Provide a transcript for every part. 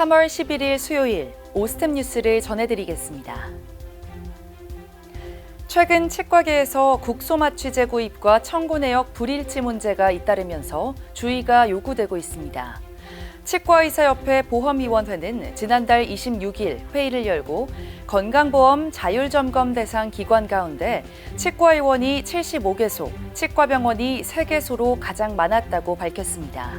3월 11일 수요일 오스템 뉴스를 전해드리겠습니다. 최근 치과계에서 국소맛 취재 구입과 청구 내역 불일치 문제가 잇따르면서 주의가 요구되고 있습니다. 치과의사협회 보험위원회는 지난달 26일 회의를 열고 건강보험 자율점검 대상 기관 가운데 치과의원이 75개소, 치과병원이 3개소로 가장 많았다고 밝혔습니다.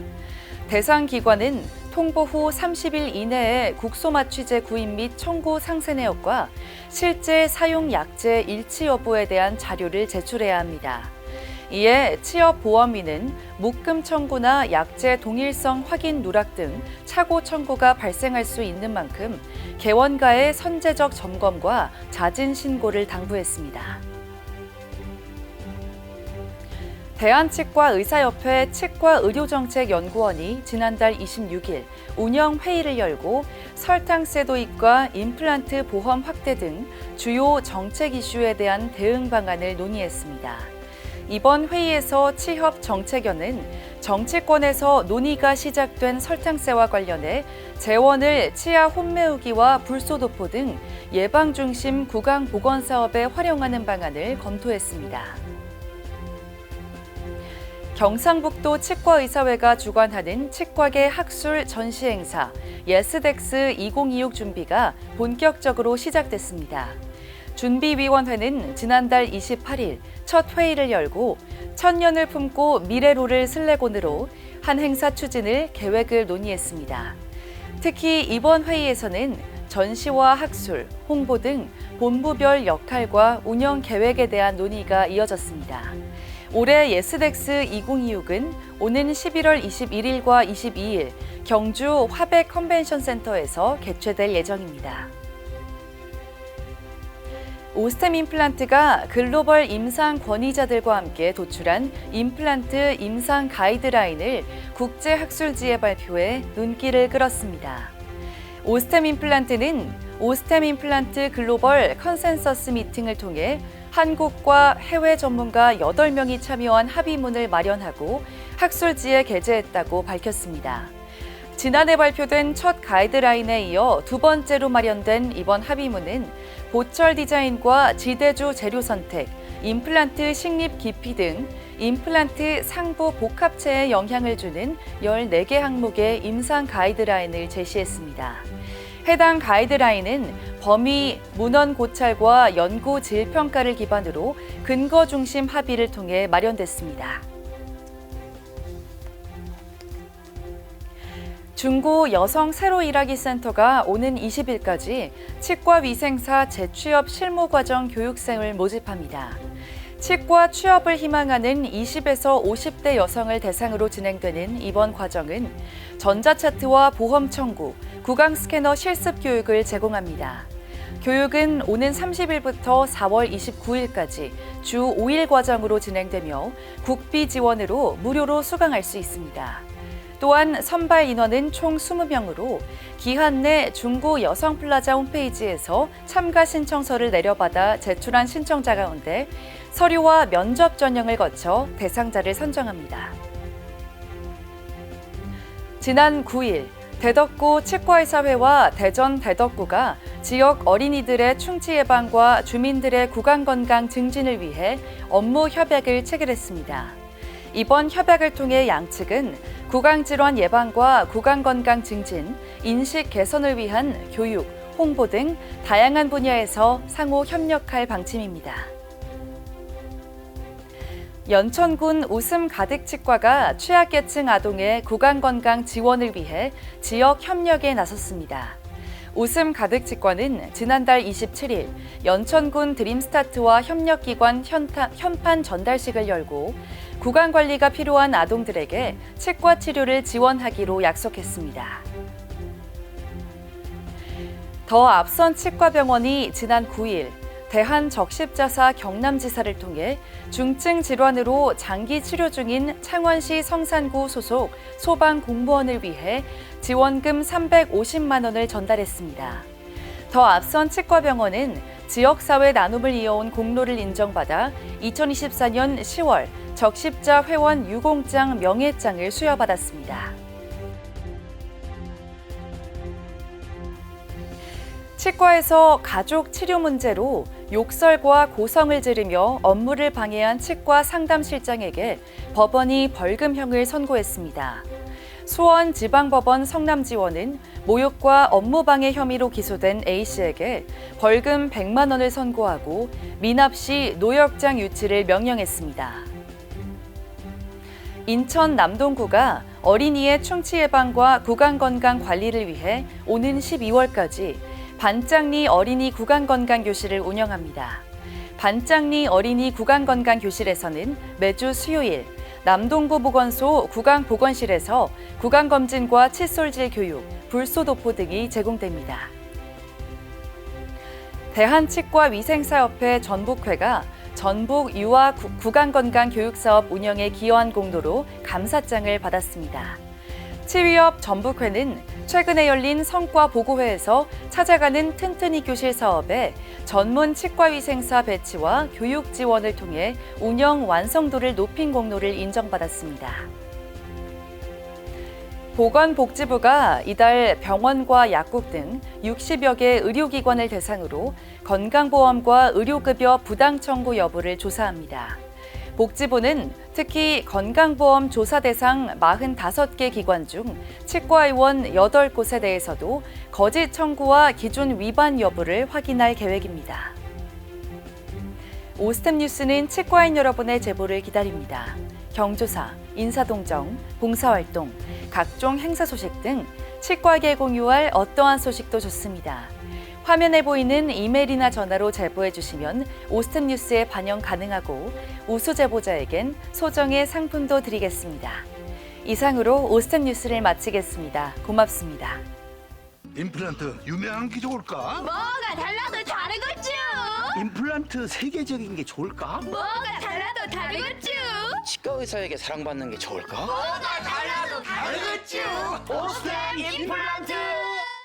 대상 기관은 통보 후 30일 이내에 국소맛 취재 구입 및 청구 상세 내역과 실제 사용 약제 일치 여부에 대한 자료를 제출해야 합니다. 이에 취업보험위는 묶음 청구나 약제 동일성 확인 누락 등 착오 청구가 발생할 수 있는 만큼 개원가의 선제적 점검과 자진 신고를 당부했습니다. 대한치과의사협회 치과의료정책연구원이 지난달 26일 운영회의를 열고 설탕세 도입과 임플란트 보험 확대 등 주요 정책 이슈에 대한 대응 방안을 논의했습니다. 이번 회의에서 치협정책연은 정치권에서 논의가 시작된 설탕세와 관련해 재원을 치아 홈메우기와 불소도포 등 예방 중심 구강 보건 사업에 활용하는 방안을 검토했습니다. 경상북도 치과의사회가 주관하는 치과계 학술 전시 행사 예스덱스 2026 준비가 본격적으로 시작됐습니다. 준비위원회는 지난달 28일 첫 회의를 열고 천년을 품고 미래로를 슬래곤으로 한 행사 추진을 계획을 논의했습니다. 특히 이번 회의에서는 전시와 학술, 홍보 등 본부별 역할과 운영 계획에 대한 논의가 이어졌습니다. 올해 예스덱스 2026은 오는 11월 21일과 22일 경주 화백 컨벤션 센터에서 개최될 예정입니다. 오스템 임플란트가 글로벌 임상 권위자들과 함께 도출한 임플란트 임상 가이드라인을 국제학술지에 발표해 눈길을 끌었습니다. 오스템 임플란트는 오스템 임플란트 글로벌 컨센서스 미팅을 통해 한국과 해외 전문가 8명이 참여한 합의문을 마련하고 학술지에 게재했다고 밝혔습니다. 지난해 발표된 첫 가이드라인에 이어 두 번째로 마련된 이번 합의문은 보철 디자인과 지대주 재료 선택, 임플란트 식립 깊이 등 임플란트 상부 복합체에 영향을 주는 14개 항목의 임상 가이드라인을 제시했습니다. 해당 가이드라인은 범위, 문헌 고찰과 연구 질 평가를 기반으로 근거 중심 합의를 통해 마련됐습니다. 중고 여성 새로 일하기 센터가 오는 20일까지 치과위생사 재취업 실무과정 교육생을 모집합니다. 치과 취업을 희망하는 20에서 50대 여성을 대상으로 진행되는 이번 과정은 전자차트와 보험 청구, 구강 스캐너 실습 교육을 제공합니다. 교육은 오는 30일부터 4월 29일까지 주 5일 과정으로 진행되며 국비 지원으로 무료로 수강할 수 있습니다. 또한 선발 인원은 총 20명으로 기한 내 중고 여성플라자 홈페이지에서 참가 신청서를 내려받아 제출한 신청자 가운데 서류와 면접 전형을 거쳐 대상자를 선정합니다. 지난 9일 대덕구 치과의사회와 대전 대덕구가 지역 어린이들의 충치 예방과 주민들의 구강건강 증진을 위해 업무 협약을 체결했습니다. 이번 협약을 통해 양측은 구강질환 예방과 구강건강 증진, 인식 개선을 위한 교육, 홍보 등 다양한 분야에서 상호 협력할 방침입니다. 연천군 웃음 가득 치과가 취약계층 아동의 구강건강 지원을 위해 지역 협력에 나섰습니다. 웃음 가득 치과는 지난달 27일 연천군 드림스타트와 협력기관 현판 전달식을 열고 구강관리가 필요한 아동들에게 치과 치료를 지원하기로 약속했습니다. 더 앞선 치과병원이 지난 9일 대한적십자사 경남지사를 통해 중증 질환으로 장기 치료 중인 창원시 성산구 소속 소방공무원을 위해 지원금 350만 원을 전달했습니다. 더 앞선 치과병원은 지역사회 나눔을 이어온 공로를 인정받아 2024년 10월 적십자 회원 유공장 명예장을 수여받았습니다. 치과에서 가족 치료 문제로 욕설과 고성을 지르며 업무를 방해한 치과 상담실장에게 법원이 벌금형을 선고했습니다. 수원지방법원 성남지원은 모욕과 업무방해 혐의로 기소된 A씨에게 벌금 100만 원을 선고하고 미납 시 노역장 유치를 명령했습니다. 인천 남동구가 어린이의 충치 예방과 구강건강 관리를 위해 오는 12월까지 반짱리 어린이 구강건강교실을 운영합니다. 반짱리 어린이 구강건강교실에서는 매주 수요일 남동구 보건소 구강보건실에서 구강검진과 칫솔질 교육, 불소도포 등이 제공됩니다. 대한치과위생사협회 전북회가 전북 유아 구강건강교육사업 운영에 기여한 공로로 감사장을 받았습니다. 치위협 전북회는 최근에 열린 성과보고회에서 찾아가는 튼튼이 교실 사업에 전문 치과위생사 배치와 교육 지원을 통해 운영 완성도를 높인 공로를 인정받았습니다. 보건복지부가 이달 병원과 약국 등 60여 개 의료기관을 대상으로 건강보험과 의료급여 부당 청구 여부를 조사합니다. 복지부는 특히 건강보험 조사 대상 45개 기관 중 치과의원 8곳에 대해서도 거짓 청구와 기준 위반 여부를 확인할 계획입니다. 오스템 뉴스는 치과인 여러분의 제보를 기다립니다. 경조사, 인사동정, 봉사활동, 각종 행사 소식 등 치과계 공유할 어떠한 소식도 좋습니다. 화면에 보이는 이메일이나 전화로 제보해 주시면 오스템 뉴스에 반영 가능하고 우수 제보자에겐 소정의 상품도 드리겠습니다. 이상으로 오스템 뉴스를 마치겠습니다. 고맙습니다. 임플란트 유명한 게 좋을까? 뭐가 달라도 다르겠죠. 임플란트 세계적인 게 좋을까? 뭐가 달라도 다르겠죠. 치과 의사에게 사랑받는 게 좋을까? 뭐가 달라도 다르겠죠. 오스템 임플란트!